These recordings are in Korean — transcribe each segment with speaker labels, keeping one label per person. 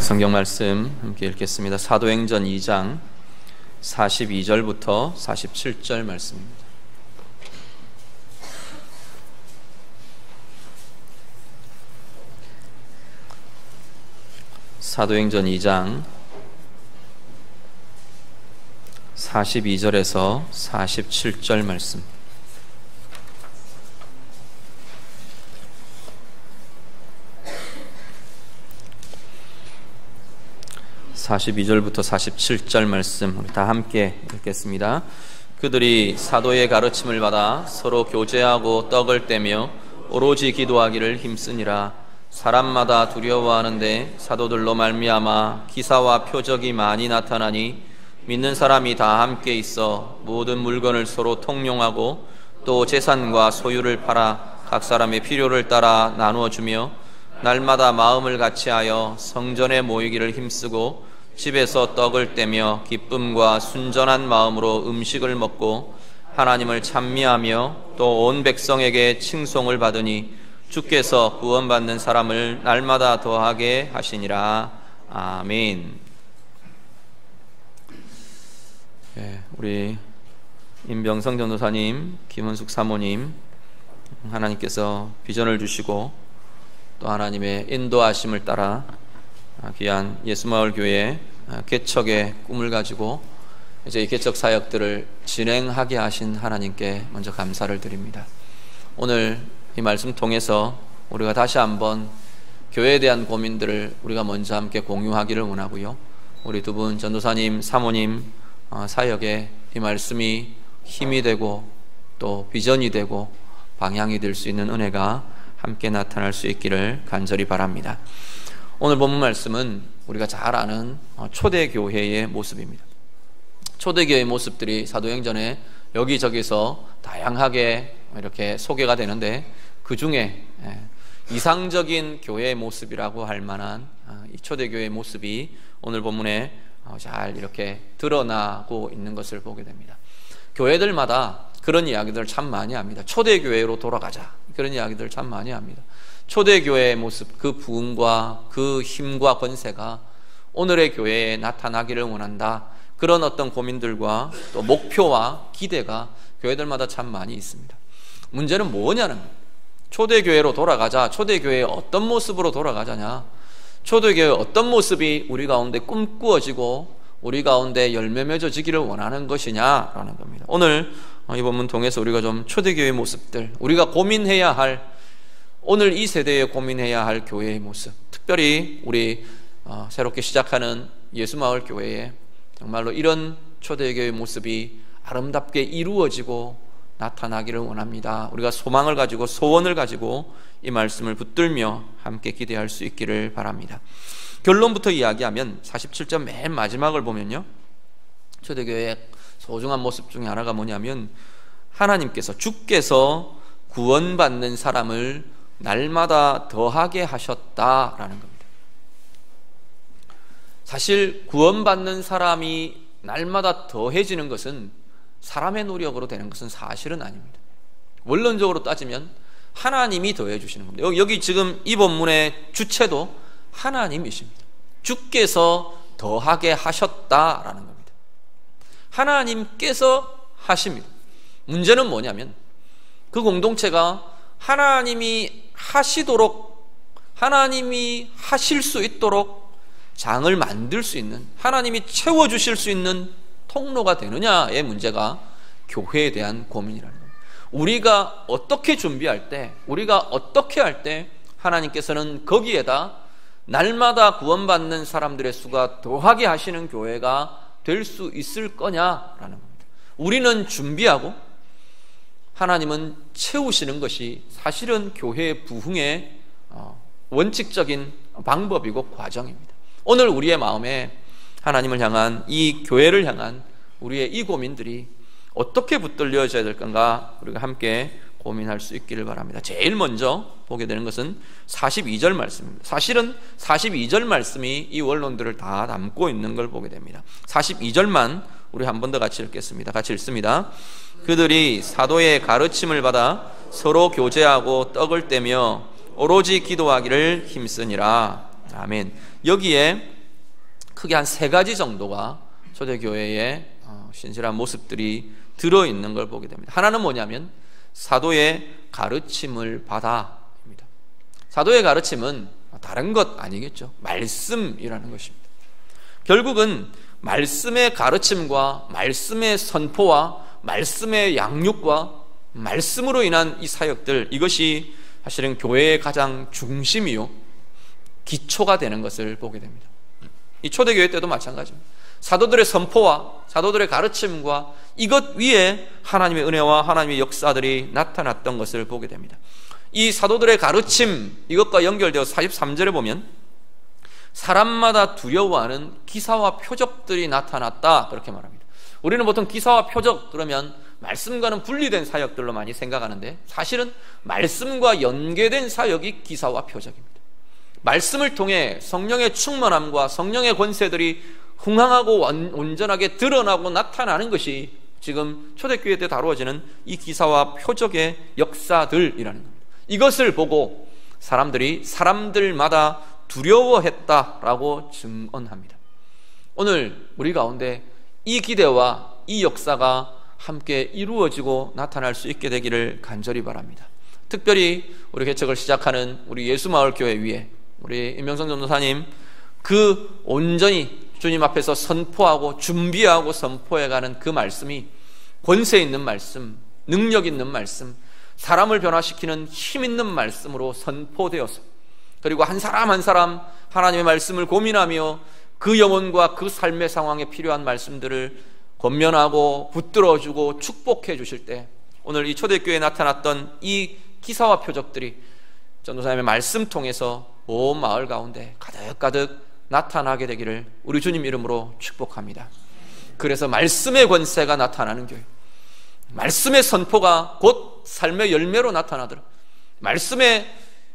Speaker 1: 성경 말씀 함께 읽겠습니다. 사도행전 2장 42절부터 47절 말씀입니다. 사도행전 2장 42절에서 47절 말씀. (42절부터 47절) 말씀 우리 다 함께 읽겠습니다. 그들이 사도의 가르침을 받아 서로 교제하고 떡을 떼며 오로지 기도하기를 힘쓰니라. 사람마다 두려워하는데 사도들로 말미암아 기사와 표적이 많이 나타나니 믿는 사람이 다 함께 있어 모든 물건을 서로 통용하고 또 재산과 소유를 팔아 각 사람의 필요를 따라 나누어 주며 날마다 마음을 같이하여 성전에 모이기를 힘쓰고 집에서 떡을 떼며 기쁨과 순전한 마음으로 음식을 먹고 하나님을 찬미하며 또 온 백성에게 칭송을 받으니 주께서 구원받는 사람을 날마다 더하게 하시니라. 아멘. 우리 임병성 전도사님, 김은숙 사모님, 하나님께서 비전을 주시고 또 하나님의 인도하심을 따라 귀한 예수마을교회 개척의 꿈을 가지고 이제 이 개척 사역들을 진행하게 하신 하나님께 먼저 감사를 드립니다. 오늘 이 말씀 통해서 우리가 다시 한번 교회에 대한 고민들을 우리가 먼저 함께 공유하기를 원하고요. 우리 두 분 전도사님, 사모님 사역에 이 말씀이 힘이 되고 또 비전이 되고 방향이 될 수 있는 은혜가 함께 나타날 수 있기를 간절히 바랍니다. 오늘 본문 말씀은 우리가 잘 아는 초대교회의 모습입니다. 초대교회의 모습들이 사도행전에 여기저기서 다양하게 이렇게 소개가 되는데 그 중에 이상적인 교회의 모습이라고 할 만한 이 초대교회의 모습이 오늘 본문에 잘 이렇게 드러나고 있는 것을 보게 됩니다. 교회들마다 그런 이야기들을 참 많이 합니다. 초대교회로 돌아가자, 그런 이야기들을 참 많이 합니다. 초대교회의 모습, 그 부흥과 그 힘과 권세가 오늘의 교회에 나타나기를 원한다. 그런 어떤 고민들과 또 목표와 기대가 교회들마다 참 많이 있습니다. 문제는 뭐냐는 거예요. 초대교회로 돌아가자. 초대교회의 어떤 모습으로 돌아가자냐. 초대교회의 어떤 모습이 우리 가운데 꿈꾸어지고 우리 가운데 열매 맺어지기를 원하는 것이냐라는 겁니다. 오늘 이 본문 통해서 우리가 좀 초대교회의 모습들, 우리가 고민해야 할, 오늘 이 세대에 고민해야 할 교회의 모습, 특별히 우리 새롭게 시작하는 예수마을 교회에 정말로 이런 초대교회의 모습이 아름답게 이루어지고 나타나기를 원합니다. 우리가 소망을 가지고 소원을 가지고 이 말씀을 붙들며 함께 기대할 수 있기를 바랍니다. 결론부터 이야기하면 47절 맨 마지막을 보면요, 초대교회의 소중한 모습 중에 하나가 뭐냐면 하나님께서, 주께서 구원받는 사람을 날마다 더하게 하셨다라는 겁니다. 사실 구원받는 사람이 날마다 더해지는 것은 사람의 노력으로 되는 것은 사실은 아닙니다. 원론적으로 따지면 하나님이 더해 주시는 겁니다. 여기 지금 이 본문의 주체도 하나님이십니다. 주께서 더하게 하셨다라는 겁니다. 하나님께서 하십니다. 문제는 뭐냐면 그 공동체가 하나님이 하시도록, 하나님이 하실 수 있도록 장을 만들 수 있는, 하나님이 채워주실 수 있는 통로가 되느냐의 문제가 교회에 대한 고민이라는 겁니다. 우리가 어떻게 준비할 때, 우리가 어떻게 할 때 하나님께서는 거기에다 날마다 구원받는 사람들의 수가 더하게 하시는 교회가 될 수 있을 거냐라는 겁니다. 우리는 준비하고 하나님은 채우시는 것이 사실은 교회의 부흥의 원칙적인 방법이고 과정입니다. 오늘 우리의 마음에 하나님을 향한, 이 교회를 향한 우리의 이 고민들이 어떻게 붙들려져야 될 건가 우리가 함께 고민할 수 있기를 바랍니다. 제일 먼저 보게 되는 것은 42절 말씀입니다. 사실은 42절 말씀이 이 원론들을 다 담고 있는 걸 보게 됩니다. 42절만 우리 한 번 더 같이 읽겠습니다. 같이 읽습니다. 그들이 사도의 가르침을 받아 서로 교제하고 떡을 떼며 오로지 기도하기를 힘쓰니라. 아멘. 여기에 크게 한 3가지 정도가 초대교회의 신실한 모습들이 들어있는 걸 보게 됩니다. 하나는 뭐냐면 사도의 가르침을 받아입니다. 사도의 가르침은 다른 것 아니겠죠. 말씀이라는 것입니다. 결국은 말씀의 가르침과 말씀의 선포와 말씀의 양육과 말씀으로 인한 이 사역들, 이것이 사실은 교회의 가장 중심이요 기초가 되는 것을 보게 됩니다. 이 초대교회 때도 마찬가지입니다. 사도들의 선포와 사도들의 가르침과 이것 위에 하나님의 은혜와 하나님의 역사들이 나타났던 것을 보게 됩니다. 이 사도들의 가르침, 이것과 연결되어 43절에 보면 사람마다 두려워하는 기사와 표적들이 나타났다, 그렇게 말합니다. 우리는 보통 기사와 표적 그러면 말씀과는 분리된 사역들로 많이 생각하는데, 사실은 말씀과 연계된 사역이 기사와 표적입니다. 말씀을 통해 성령의 충만함과 성령의 권세들이 흥황하고 온전하게 드러나고 나타나는 것이 지금 초대교회 때 다루어지는 이 기사와 표적의 역사들이라는 겁니다. 이것을 보고 사람들이 사람들마다 두려워했다라고 증언합니다. 오늘 우리 가운데 이 기대와 이 역사가 함께 이루어지고 나타날 수 있게 되기를 간절히 바랍니다. 특별히 우리 개척을 시작하는 우리 예수마을교회 위에 우리 임명성 전도사님 그 온전히 주님 앞에서 선포하고 준비하고 선포해가는 그 말씀이 권세 있는 말씀, 능력 있는 말씀, 사람을 변화시키는 힘 있는 말씀으로 선포되어서, 그리고 한 사람 한 사람 하나님의 말씀을 고민하며 그 영혼과 그 삶의 상황에 필요한 말씀들을 권면하고 붙들어주고 축복해 주실 때, 오늘 이 초대교회에 나타났던 이 기사와 표적들이 전도사님의 말씀 통해서 온 마을 가운데 가득가득 나타나게 되기를 우리 주님 이름으로 축복합니다. 그래서 말씀의 권세가 나타나는 교회, 말씀의 선포가 곧 삶의 열매로 나타나더라. 말씀의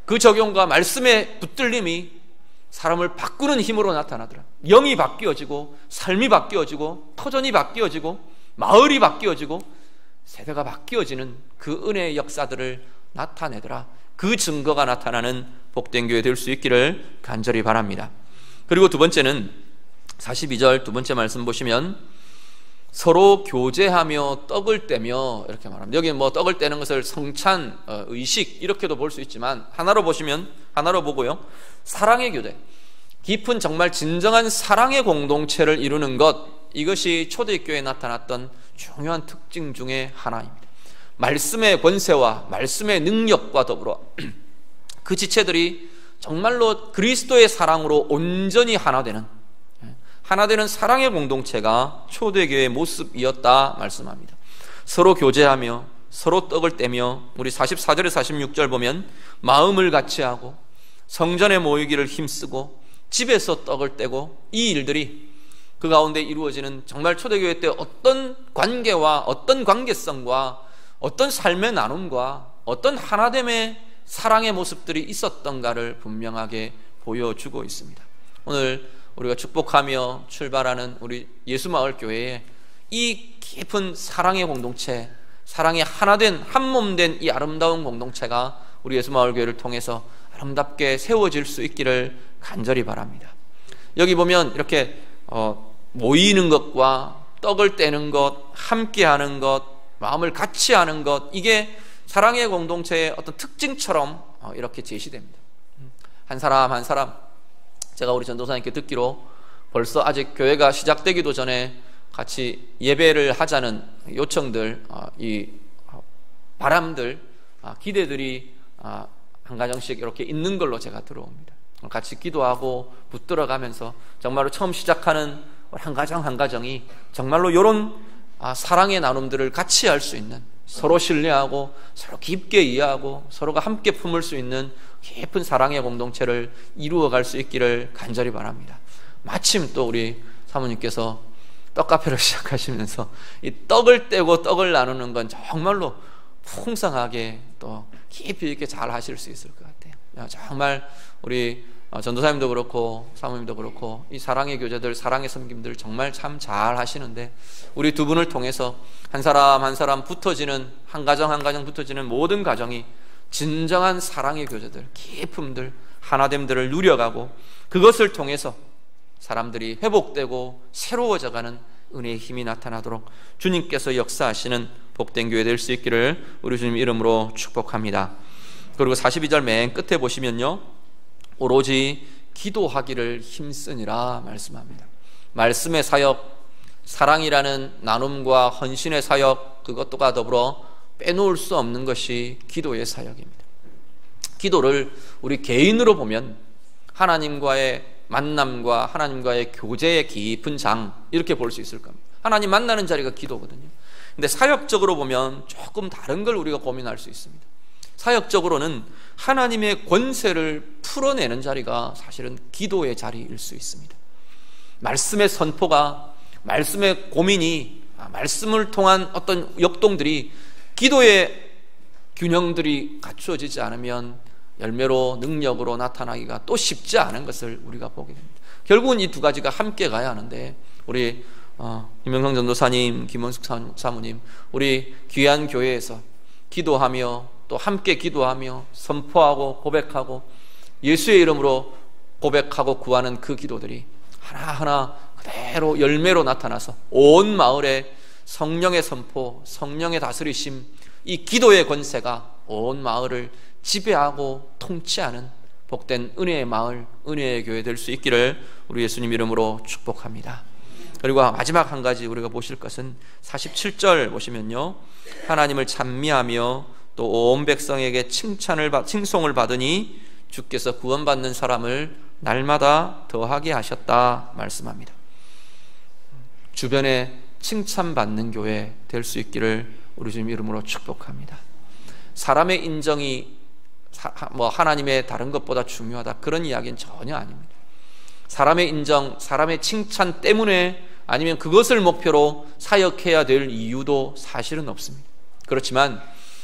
Speaker 1: 그 적용과 말씀의 붙들림이 사람을 바꾸는 힘으로 나타나더라. 영이 바뀌어지고 삶이 바뀌어지고 터전이 바뀌어지고 마을이 바뀌어지고 세대가 바뀌어지는 그 은혜의 역사들을 나타내더라. 그 증거가 나타나는 복된 교회 될 수 있기를 간절히 바랍니다. 그리고 두 번째는 42절 두 번째 말씀 보시면 서로 교제하며 떡을 떼며 이렇게 말합니다. 여기 뭐 떡을 떼는 것을 성찬, 의식 이렇게도 볼 수 있지만 하나로 보시면 하나로 보고요, 사랑의 교제, 깊은 정말 진정한 사랑의 공동체를 이루는 것, 이것이 초대교회에 나타났던 중요한 특징 중에 하나입니다. 말씀의 권세와 말씀의 능력과 더불어 그 지체들이 정말로 그리스도의 사랑으로 온전히 하나 되는 사랑의 공동체가 초대교회의 모습이었다 말씀합니다. 서로 교제하며 서로 떡을 떼며, 우리 44절에 46절 보면 마음을 같이 하고 성전에 모이기를 힘쓰고 집에서 떡을 떼고, 이 일들이 그 가운데 이루어지는 정말 초대교회 때 어떤 관계와 어떤 관계성과 어떤 삶의 나눔과 어떤 하나됨의 사랑의 모습들이 있었던가를 분명하게 보여주고 있습니다. 오늘 우리가 축복하며 출발하는 우리 예수마을교회에 이 깊은 사랑의 공동체, 사랑의 하나된 한몸된 이 아름다운 공동체가 우리 예수마을교회를 통해서 아름답게 세워질 수 있기를 간절히 바랍니다. 여기 보면 이렇게 모이는 것과 떡을 떼는 것, 함께하는 것, 마음을 같이 하는 것, 이게 사랑의 공동체의 어떤 특징처럼 이렇게 제시됩니다. 한 사람 한 사람, 제가 우리 전도사님께 듣기로 벌써 아직 교회가 시작되기도 전에 같이 예배를 하자는 요청들, 이 바람들, 기대들이 한 가정씩 이렇게 있는 걸로 제가 들어옵니다. 같이 기도하고 붙들어가면서 정말로 처음 시작하는 한 가정 한 가정이 정말로 이런 사랑의 나눔들을 같이 할 수 있는, 서로 신뢰하고 서로 깊게 이해하고 서로가 함께 품을 수 있는 깊은 사랑의 공동체를 이루어갈 수 있기를 간절히 바랍니다. 마침 또 우리 사모님께서 떡카페를 시작하시면서 이 떡을 떼고 떡을 나누는 건 정말로 풍성하게 또 깊이 있게 잘 하실 수 있을 것 같아요. 정말 우리 전도사님도 그렇고 사모님도 그렇고 이 사랑의 교제들, 사랑의 섬김들 정말 참 잘 하시는데, 우리 두 분을 통해서 한 사람 한 사람 붙어지는, 한 가정 한 가정 붙어지는 모든 가정이 진정한 사랑의 교제들, 기쁨들, 하나됨들을 누려가고, 그것을 통해서 사람들이 회복되고 새로워져가는 은혜의 힘이 나타나도록 주님께서 역사하시는 복된 교회 될 수 있기를 우리 주님 이름으로 축복합니다. 그리고 42절 맨 끝에 보시면요, 오로지 기도하기를 힘쓰니라 말씀합니다. 말씀의 사역, 사랑이라는 나눔과 헌신의 사역, 그것과 더불어 빼놓을 수 없는 것이 기도의 사역입니다. 기도를 우리 개인으로 보면 하나님과의 만남과 하나님과의 교제의 깊은 장, 이렇게 볼 수 있을 겁니다. 하나님 만나는 자리가 기도거든요. 근데 사역적으로 보면 조금 다른 걸 우리가 고민할 수 있습니다. 사역적으로는 하나님의 권세를 풀어내는 자리가 사실은 기도의 자리일 수 있습니다. 말씀의 선포가, 말씀의 고민이, 말씀을 통한 어떤 역동들이, 기도의 균형들이 갖추어지지 않으면 열매로, 능력으로 나타나기가 또 쉽지 않은 것을 우리가 보게 됩니다. 결국은 이 두 가지가 함께 가야 하는데, 우리 임명성 전도사님, 김원숙 사모님, 우리 귀한 교회에서 기도하며 또 함께 기도하며 선포하고 고백하고 예수의 이름으로 고백하고 구하는 그 기도들이 하나하나 그대로 열매로 나타나서 온 마을에 성령의 선포, 성령의 다스리심, 이 기도의 권세가 온 마을을 지배하고 통치하는 복된 은혜의 마을, 은혜의 교회 될 수 있기를 우리 예수님 이름으로 축복합니다. 그리고 마지막 한 가지 우리가 보실 것은 47절 보시면요, 하나님을 찬미하며 또 온 백성에게 칭송을 받으니 주께서 구원받는 사람을 날마다 더하게 하셨다 말씀합니다. 주변에 칭찬받는 교회 될 수 있기를 우리 주님 이름으로 축복합니다. 사람의 인정이 하나님의 다른 것보다 중요하다, 그런 이야기는 전혀 아닙니다. 사람의 인정, 사람의 칭찬 때문에 아니면 그것을 목표로 사역해야 될 이유도 사실은 없습니다. 그렇지만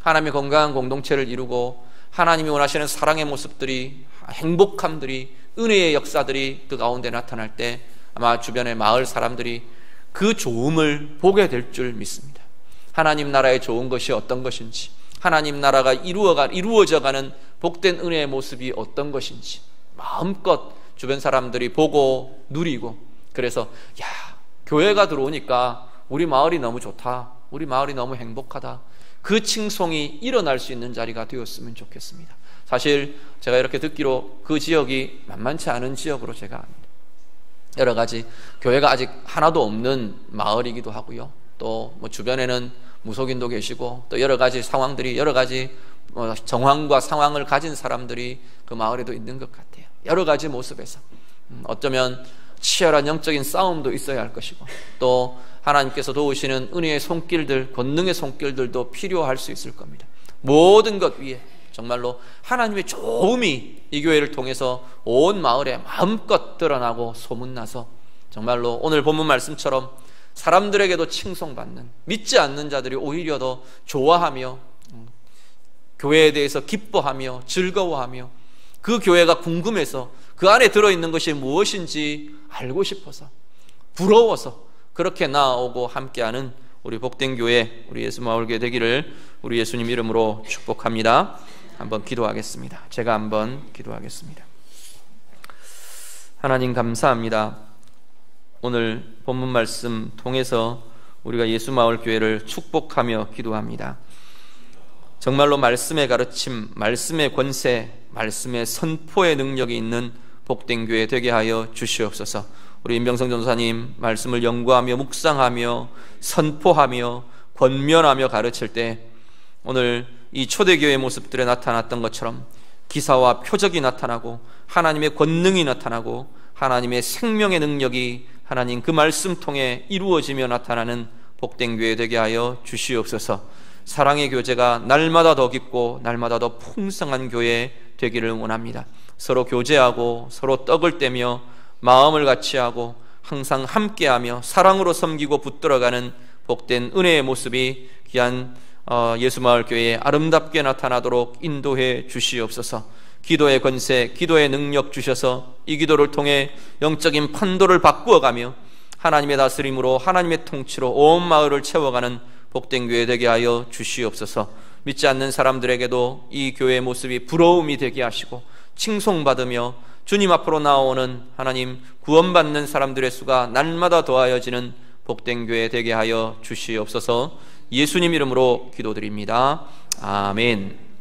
Speaker 1: 하나님의 건강한 공동체를 이루고 하나님이 원하시는 사랑의 모습들이, 행복함들이, 은혜의 역사들이 그 가운데 나타날 때 아마 주변의 마을 사람들이 그 좋음을 보게 될 줄 믿습니다. 하나님 나라의 좋은 것이 어떤 것인지, 하나님 나라가 이루어져가는 복된 은혜의 모습이 어떤 것인지 마음껏 주변 사람들이 보고 누리고, 그래서 야, 교회가 들어오니까 우리 마을이 너무 좋다, 우리 마을이 너무 행복하다, 그 칭송이 일어날 수 있는 자리가 되었으면 좋겠습니다. 사실 제가 이렇게 듣기로 그 지역이 만만치 않은 지역으로 제가 압니다. 여러 가지 교회가 아직 하나도 없는 마을이기도 하고요, 또 주변에는 무속인도 계시고 또 여러 가지 상황들이, 여러 가지 정황과 상황을 가진 사람들이 그 마을에도 있는 것 같아요. 여러 가지 모습에서 어쩌면 치열한 영적인 싸움도 있어야 할 것이고, 또 하나님께서 도우시는 은혜의 손길들, 권능의 손길들도 필요할 수 있을 겁니다. 모든 것 위에 정말로 하나님의 좋음이 이 교회를 통해서 온 마을에 마음껏 드러나고 소문나서 정말로 오늘 본문 말씀처럼 사람들에게도 칭송받는, 믿지 않는 자들이 오히려 더 좋아하며 교회에 대해서 기뻐하며 즐거워하며 그 교회가 궁금해서 그 안에 들어있는 것이 무엇인지 알고 싶어서, 부러워서 그렇게 나아오고 함께하는 우리 복된 교회, 우리 예수마을교회 되기를 우리 예수님 이름으로 축복합니다. 한번 기도하겠습니다. 제가 한번 기도하겠습니다. 하나님 감사합니다. 오늘 본문 말씀 통해서 우리가 예수마을교회를 축복하며 기도합니다. 정말로 말씀의 가르침, 말씀의 권세, 말씀의 선포의 능력이 있는 복된 교회 되게 하여 주시옵소서. 우리 임병성 전도사님 말씀을 연구하며 묵상하며 선포하며 권면하며 가르칠 때 오늘 이 초대교회의 모습들에 나타났던 것처럼 기사와 표적이 나타나고 하나님의 권능이 나타나고 하나님의 생명의 능력이 하나님 그 말씀 통해 이루어지며 나타나는 복된 교회 되게 하여 주시옵소서. 사랑의 교제가 날마다 더 깊고 날마다 더 풍성한 교회 되기를 원합니다. 서로 교제하고 서로 떡을 떼며 마음을 같이 하고 항상 함께하며 사랑으로 섬기고 붙들어가는 복된 은혜의 모습이 귀한 예수마을교회에 아름답게 나타나도록 인도해 주시옵소서. 기도의 권세, 기도의 능력 주셔서 이 기도를 통해 영적인 판도를 바꾸어가며 하나님의 다스림으로 하나님의 통치로 온 마을을 채워가는 복된 교회 되게 하여 주시옵소서. 믿지 않는 사람들에게도 이 교회의 모습이 부러움이 되게 하시고 칭송받으며 주님 앞으로 나오는 하나님 구원받는 사람들의 수가 날마다 더하여지는 복된 교회 되게 하여 주시옵소서. 예수님 이름으로 기도드립니다. 아멘.